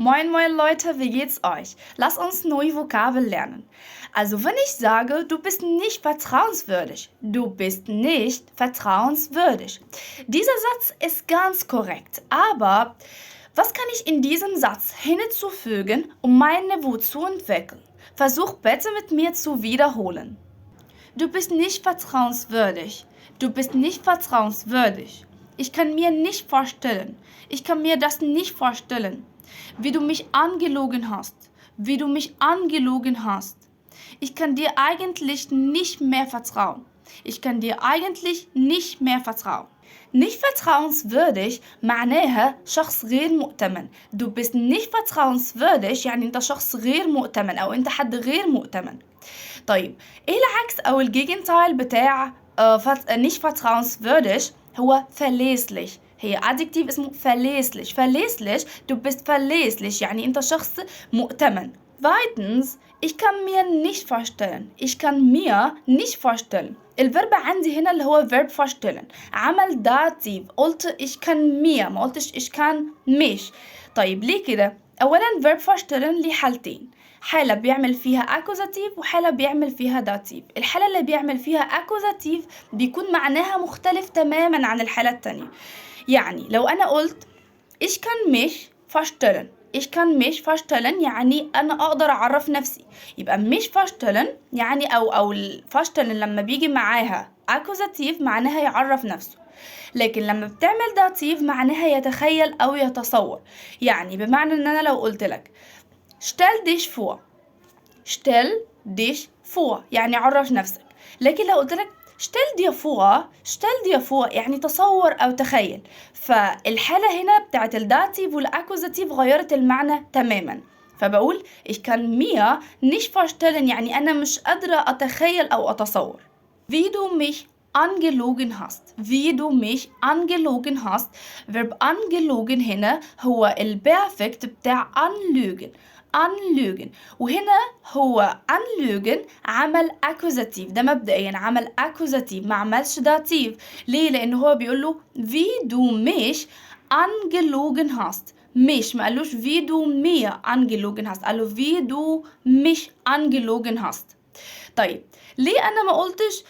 Moin moin Leute, wie geht's euch? Lass uns neue Vokabeln lernen. Also wenn ich sage, du bist nicht vertrauenswürdig, du bist nicht vertrauenswürdig. Dieser Satz ist ganz korrekt, aber was kann ich in diesem Satz hinzufügen, um mein Niveau zu entwickeln? Versuch bitte mit mir zu wiederholen. Du bist nicht vertrauenswürdig. Du bist nicht vertrauenswürdig. Ich kann mir nicht vorstellen. Ich kann mir das nicht vorstellen. Wie du mich angelogen hast. Wie du mich angelogen hast. Ich kann dir eigentlich nicht mehr vertrauen. Ich kann dir eigentlich nicht mehr vertrauen. Nicht vertrauenswürdig معناها شخص غير مؤتمن. Du bist nicht vertrauenswürdig يعني انت شخص غير مؤتمن او انت حد غير مؤتمن. طيب ايه العكس او الجيجنتايل بتاع nicht vertrauenswürdig هو verlässlich. هي adjektiv اسمه verlässlich. verlässlich du bist verlässlich يعني انت شخص مؤتمن. Zweitens, ich kann mir nicht vorstellen. Ich kann mir nicht vorstellen. الفيرب عندي هنا اللي هو verb vorstellen. عمل داتيف. قلت ich kann mir. ما قلتش ich kann mich. طيب ليه كده؟ أولا verb vorstellen ليه حالتين. حالة بيعمل فيها accusative وحالة بيعمل فيها داتيف. الحالة اللي بيعمل فيها accusative بيكون معناها مختلف تماما عن الحالة التانية. يعني لو أنا قلت ich kann mich vorstellen. ich kann mich vorstellen يعني أنا أقدر أعرف نفسي. يبقى mich vorstellen يعني أو vorstellen لما بيجي معاها accusative معناها يعرف نفسه. لكن لما بتعمل داتيف معناها يتخيل أو يتصور. يعني بمعنى إن أنا لو قلت لك stell dich vor. stell dich vor يعني عرف نفسك. لكن لو قلت لك stell dir vor. stell dir vor يعني تصور أو تخيل. فالحالة هنا بتاعت الداتيف والأكوزاتيف غيرت المعنى تماما. فبقول ich kann mir nicht vorstellen يعني أنا مش قادرة أتخيل أو أتصور. Wie du mich angelogen hast. Wie du mich angelogen hast. Verb angelogen هنا هو البرفكت بتاع anlügen. anlügen وهنا هو anlügen عمل accusative. ده مبدئيا عمل accusative ما عملش داتيف. ليه؟ لأنه هو بيقول له wie du mich angelogen hast. مش ما قالوش wie du mir angelogen hast. قاله wie du mich angelogen hast. طيب ليه أنا ما قلتش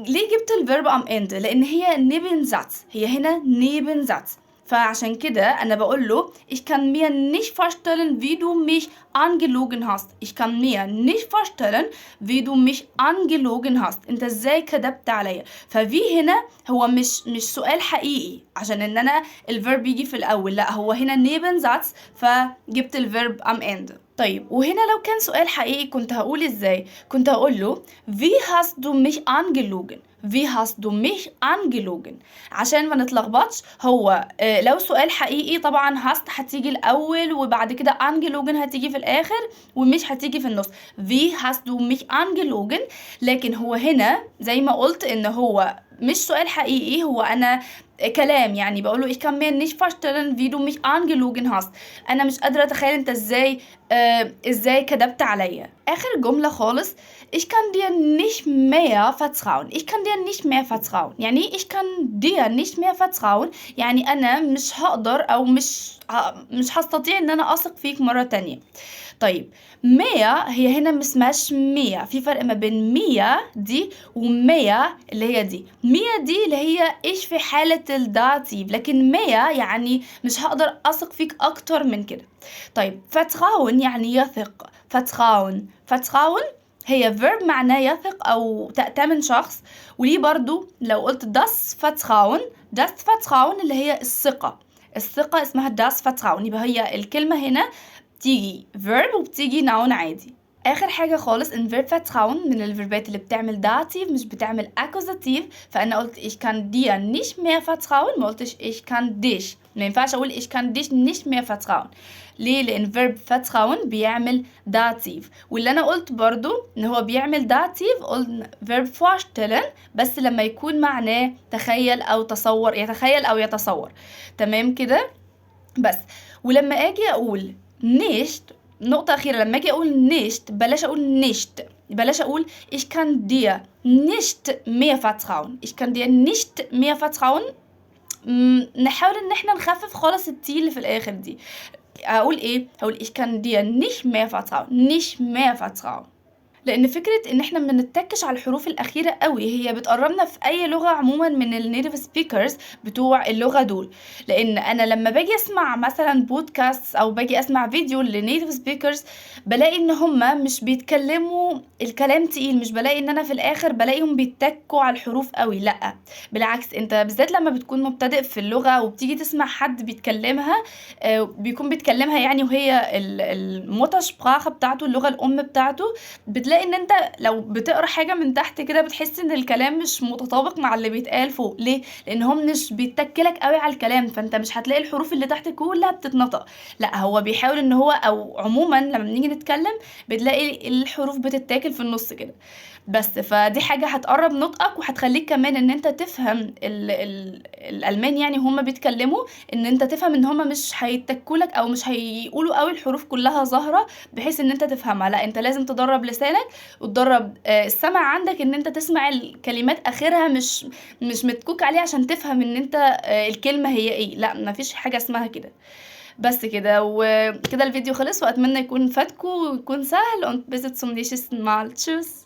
ليه جبت الفيرب am Ende؟ لأن هي Nebensatz. هي هنا Nebensatz. فعشان كده أنا بقول له ich kann mir nicht vorstellen wie du mich angelogen hast. ich kann mir nicht vorstellen wie du mich angelogen hast. انت ازاي كدبت عليا. ففي هنا هو مش سؤال حقيقي عشان ان انا الفيرب يجي في الاول. لا هو هنا Nebensatz فجبت الفيرب am Ende. طيب وهنا لو كان سؤال حقيقي كنت هقول ازاي؟ كنت هقول له wie hast du mich angelogen. wie hast du mich angelogen. عشان ما نتلخبطش هو لو سؤال حقيقي طبعا hast هتيجي الأول وبعد كده angelogen هتيجي في الآخر ومش هتيجي في النص. wie hast du mich angelogen. لكن هو هنا زي ما قلت ان هو مش سؤال حقيقي هو أنا كلام. يعني بقوله ich kann mir nicht vorstellen wie du mich angelogen hast. أنا مش قادرة أتخيل أنت ازاي كدبت عليا. آخر جملة خالص ich kann dir nicht mehr vertrauen. ich kann dir nicht mehr vertrauen يعني ich kann dir nicht mehr vertrauen يعني أنا مش هقدر أو مش هستطيع إن أنا أثق فيك مرة تانية. طيب مية هي هنا مسماش مية. في فرق ما بين مية دي ومية اللي هي دي. مية دي اللي هي إيش في حالة الداتيف. لكن مية يعني مش هقدر أثق فيك أكتر من كده. طيب فتراون يعني يثق. فتراون هي verb معناه يثق أو تأتمن شخص. وليه برضو لو قلت das Vertrauen اللي هي الثقة اسمها das Vertrauen. يبقى هي الكلمة هنا بتيجي verb وبتيجي noun عادي. آخر حاجة خالص إن verb vertrauen من الفيربات اللي بتعمل dative مش بتعمل accusative. فأنا قلت ich kann dir nicht mehr vertrauen ما قلتش ich kann dich. ما ينفعش أقول ich kann dich nicht mehr vertrauen. ليه؟ لأن verb vertrauen بيعمل dative. واللي أنا قلت برضو إن هو بيعمل dative قلنا verb vorstellen بس لما يكون معناه تخيل أو تصور. يتخيل أو يتصور. تمام كده؟ بس ولما أجي أقول nicht نقطة أخيرة. لما أجي أقول nicht بلاش أقول ich kann dir nicht mehr vertrauen. ich kann dir nicht mehr vertrauen. نحاول إن احنا نخفف خالص التي اللي في الآخر دي. هقول ايه؟ هقول ich kann dir nicht mehr vertrauen. nicht mehr vertrauen. لأن فكرة إن إحنا ما بنتّكش على الحروف الأخيرة أوي، هي بتقرّبنا في أي لغة عمومًا من الnative speakers بتوع اللغة دول، لإن أنا لمّا باجي أسمع مثلًا podcasts أو باجي أسمع فيديو لnative speakers بالاقي إن هُم مش بيتكلموا الكلام تقيل، مش بالاقي إن أنا في الآخر بالاقيهم بيتّكوا على الحروف أوي، لأ، بالعكس أنت بالذات لمّا بتكون مبتدئ في اللغة وبتيجي تسمع حد بيتكلمها بيكون بيتكلمها يعني وهي الMuttersprache بتاعته، اللغة الأم بتاعته، بتلاقي إن أنت لو بتقرا حاجة من تحت كده بتحس إن الكلام مش متطابق مع اللي بيتقال فوق، ليه؟ لإن هو مش بيتّك لك أوي على الكلام، فأنت مش هتلاقي الحروف اللي تحت كلّها بتتنطق، لأ هو بيحاول إن هو أو عمومًا لمّا بنيجي نتكلم بتلاقي الحروف بتتاكل في النُص كده، بس فدي حاجة هتقرّب نطقك وهتخلّيك كمان إن أنت تفهم الألمان يعني وهُم بيتكلموا، إن أنت تفهم إن هُم مش هيتّكوا لك أو مش هيقولوا أوي الحروف كلّها ظاهرة بحيث إن أنت تفهمها، لأ أنت لازم تدرّب لسانك وتدرّب السمع عندك إن أنت تسمع الكلمات آخرها مش متكوك عليه عشان تفهم إن أنت الكلمة هي إيه، لأ ما فيش حاجة اسمها كده. بس كده، وكده الفيديو خلص وأتمنى يكون فادكم ويكون سهل und bis zum nächsten Mal. Tschüss.